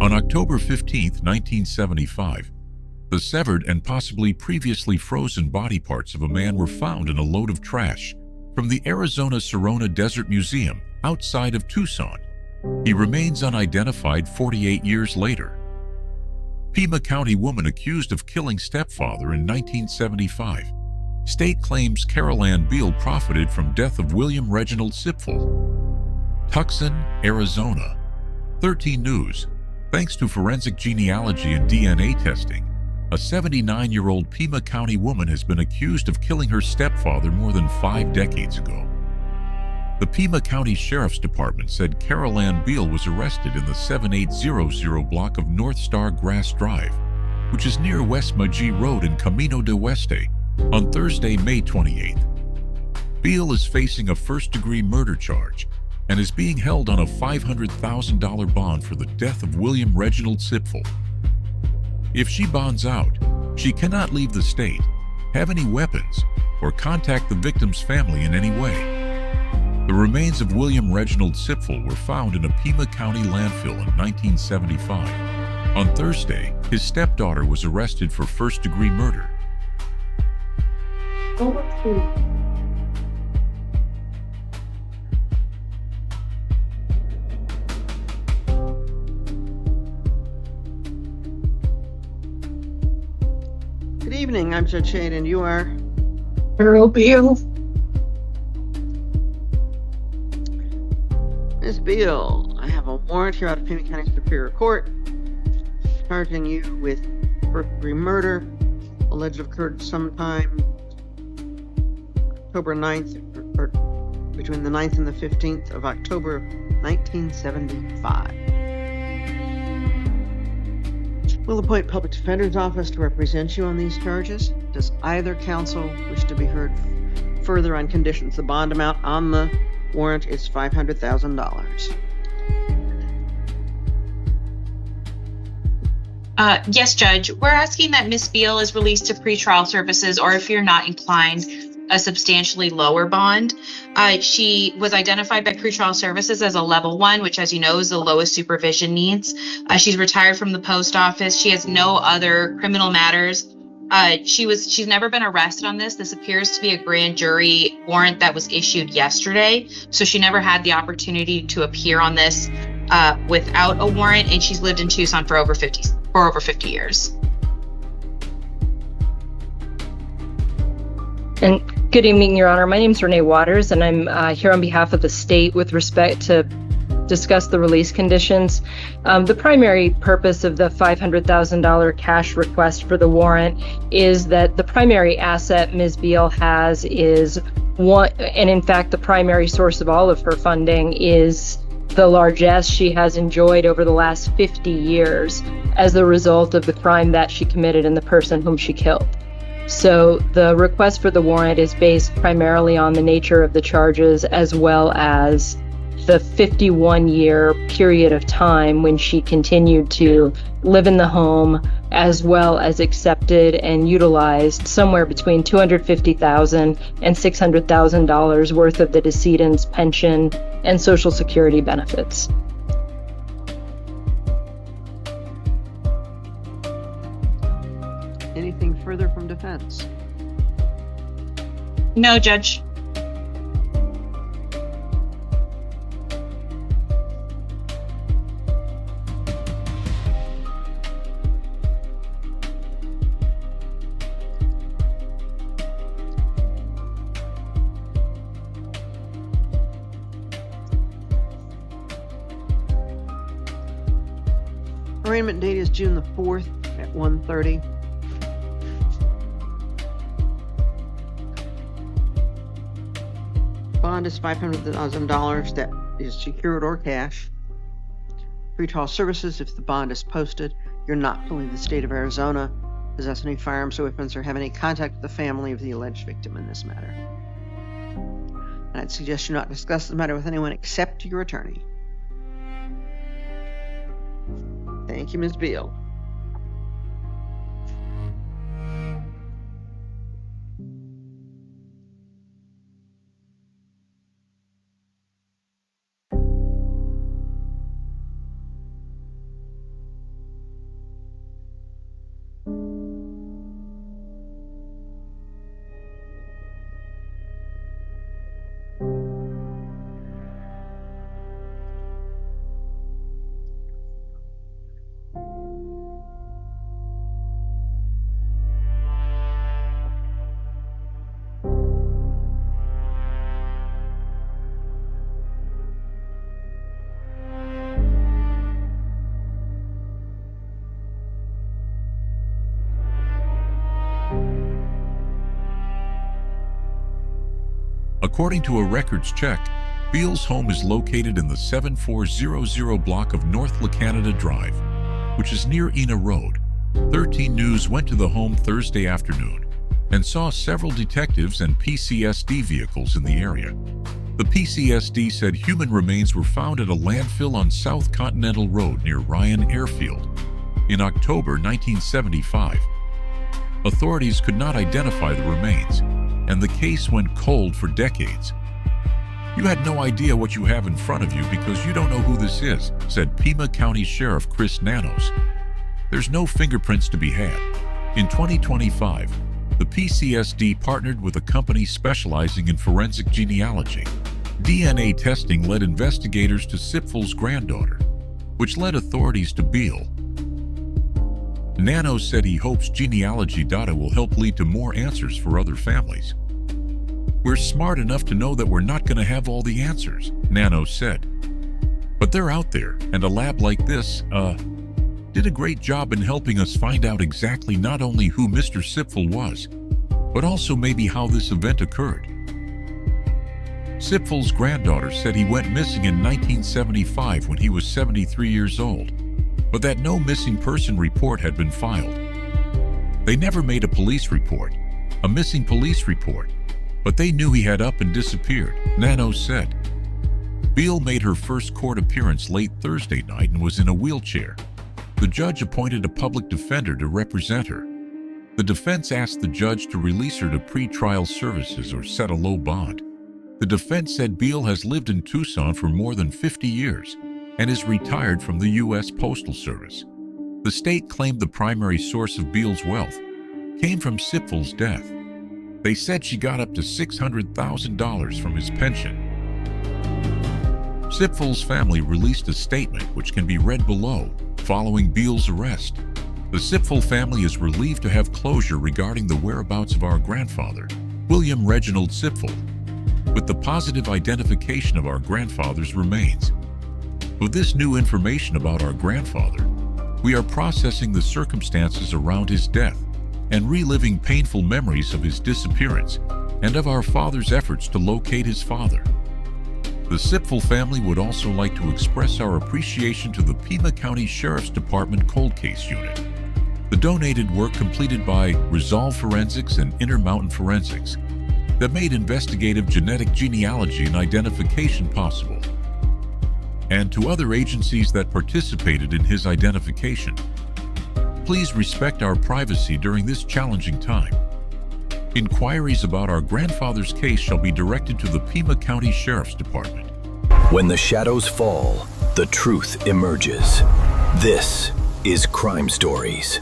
On October 15, 1975, the severed and possibly previously frozen body parts of a man were found in a load of trash from the Arizona Serona Desert Museum outside of Tucson. He remains unidentified 48 years later. Pima County woman accused of killing stepfather in 1975. State claims Carol Ann Beal profited from death of William Reginald Sipfel. Tucson, Arizona. 13 News. Thanks to forensic genealogy and DNA testing, a 79-year-old Pima County woman has been accused of killing her stepfather more than 5 decades ago. The Pima County Sheriff's Department said Carol Ann Beal was arrested in the 7800 block of North Star Grass Drive, which is near West Magee Road in Camino de Oeste, on Thursday, May 28th. Beal is facing a first-degree murder charge and is being held on a $500,000 bond for the death of William Reginald Sipfel. If she bonds out, she cannot leave the state, have any weapons, or contact the victim's family in any way. The remains of William Reginald Sipfel were found in a Pima County landfill in 1975. On Thursday, his stepdaughter was arrested for first-degree murder. Good evening, I'm Judge Shade, and you are? Carol Beal. Ms. Beal, I have a warrant here out of Pima County Superior Court charging you with first-degree murder, alleged occurred sometime October 9th, or between the 9th and the 15th of October 1975. We'll appoint public defender's office to represent you on these charges. Does either counsel wish to be heard further on conditions? The bond amount on the warrant is $500,000. Yes, Judge. We're asking that Ms. Beal is released to pretrial services, or if you're not inclined, a substantially lower bond. She was identified by pretrial services as a level 1, which, as you know, is the lowest supervision needs. She's retired from the post office. She has no other criminal matters. She's never been arrested on this. This appears to be a grand jury warrant that was issued yesterday. So she never had the opportunity to appear on this without a warrant, and she's lived in Tucson for over 50 years. And good evening, Your Honor. My name is Renee Waters, and I'm here on behalf of the state with respect to discuss the release conditions. The primary purpose of the $500,000 cash request for the warrant is that the primary asset Ms. Beal has is one, and in fact, the primary source of all of her funding is the largesse she has enjoyed over the last 50 years as a result of the crime that she committed and the person whom she killed. So the request for the warrant is based primarily on the nature of the charges, as well as the 51-year period of time when she continued to live in the home, as well as accepted and utilized somewhere between $250,000 and $600,000 worth of the decedent's pension and Social Security benefits. Anything further from defense? No, Judge. Arraignment date is June the 4th at 1:30. Bond is $500,000 that is secured or cash. Pretrial services, if the bond is posted, you're not to leave the state of Arizona, possess any firearms or weapons, or have any contact with the family of the alleged victim in this matter. And I'd suggest you not discuss the matter with anyone except your attorney. Thank you, Ms. Beal. According to a records check, Beal's home is located in the 7400 block of North La Canada Drive, which is near Ina Road. 13 News went to the home Thursday afternoon and saw several detectives and PCSD vehicles in the area. The PCSD said human remains were found at a landfill on South Continental Road near Ryan Airfield in October 1975. Authorities could not identify the remains, and the case went cold for decades. "You had no idea what you have in front of you because you don't know who this is," said Pima County Sheriff Chris Nanos. "There's no fingerprints to be had." In 2025, the PCSD partnered with a company specializing in forensic genealogy. DNA testing led investigators to Sipfel's granddaughter, which led authorities to Beal. Nanos said he hopes genealogy data will help lead to more answers for other families. "We're smart enough to know that we're not going to have all the answers," Nanos said. "But they're out there, and a lab like this, did a great job in helping us find out exactly not only who Mr. Sipfel was, but also maybe how this event occurred." Sipfel's granddaughter said he went missing in 1975 when he was 73 years old, but that no missing person report had been filed. They never made a police report, a missing police report, but they knew he had up and disappeared, Nanos said. Beal made her first court appearance late Thursday night and was in a wheelchair. The judge appointed a public defender to represent her. The defense asked the judge to release her to pretrial services or set a low bond. The defense said Beal has lived in Tucson for more than 50 years and is retired from the U.S. Postal Service. The state claimed the primary source of Beal's wealth came from Sipfel's death. They said she got up to $600,000 from his pension. Sipfel's family released a statement which can be read below following Beal's arrest. The Sipfel family is relieved to have closure regarding the whereabouts of our grandfather, William Reginald Sipfel, with the positive identification of our grandfather's remains. With this new information about our grandfather, we are processing the circumstances around his death and reliving painful memories of his disappearance and of our father's efforts to locate his father. The Sipfel family would also like to express our appreciation to the Pima County Sheriff's Department Cold Case Unit. The donated work completed by Resolve Forensics and Intermountain Forensics that made investigative genetic genealogy and identification possible, and to other agencies that participated in his identification. Please respect our privacy during this challenging time. Inquiries about our grandfather's case shall be directed to the Pima County Sheriff's Department. When the shadows fall, the truth emerges. This is Crime Stories.